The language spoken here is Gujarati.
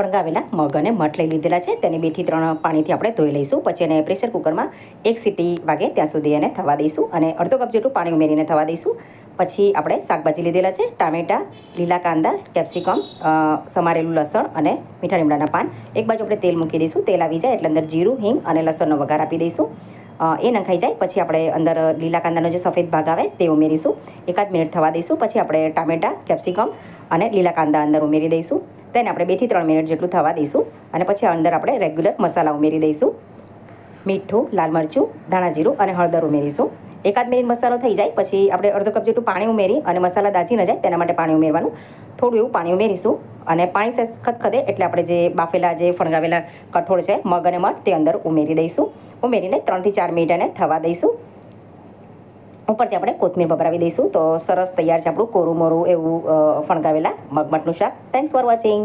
ફણગાવેલા મગ અને મઠ લઈ લીધેલા છે. તેને 2 થી 3 પાણીથી આપણે ધોઈ લઈશું. પછી એને પ્રેશર કુકરમાં 1 સીટી વાગે ત્યાં સુધી એને થવા દઈશું અને અડધો કપ જેટલું પાણી ઉમેરીને થવા દઈશું. પછી આપણે શાકભાજી લીધેલા છે, ટામેટાં, લીલા કાંદા, કેપ્સિકમ, સમારેલું લસણ અને મીઠા લીમડાના પાન. એક બાજુ આપણે તેલ મૂકી દઈશું. તેલ આવી જાય એટલે અંદર જીરું, હિંગ અને લસણનો વઘાર આપી દઈશું. એ નખાઈ જાય પછી આપણે અંદર લીલા કાંદાનો જે સફેદ ભાગ આવે તે ઉમેરીશું. 1 મિનિટ થવા દઈશું. પછી આપણે ટામેટાં, કેપ્સિકમ અને લીલા કાંદા અંદર ઉમેરી દઈશું. તેને આપણે 2 થી 3 મિનિટ જેટલું થવા દઈશું અને પછી અંદર આપણે રેગ્યુલર મસાલા ઉમેરી દઈશું. મીઠું, લાલ મરચું, ધાણા જીરું અને હળદર ઉમેરીશું. 1 મિનિટ મસાલો થઈ જાય પછી આપણે અડધો કપ જેટલું પાણી ઉમેરી અને મસાલા દાજી ન જાય તેના માટે પાણી ઉમેરવાનું. થોડું એવું પાણી ઉમેરીશું અને પાણી સહેજ ખદખદે એટલે આપણે જે બાફેલા જે ફણગાવેલા કઠોળ છે, મગ અને મઠ તે અંદર ઉમેરી દઈશું. ઉમેરીને 3 થી 4 મિનિટ એને થવા દઈશું. ઉપરથી આપણે કોથમીર ભભરાવી દઈશું. તો સરસ તૈયાર છે આપણું કોરું મોરું એવું ફણગાવેલા મગ મઠનું શાક. Thanks for watching.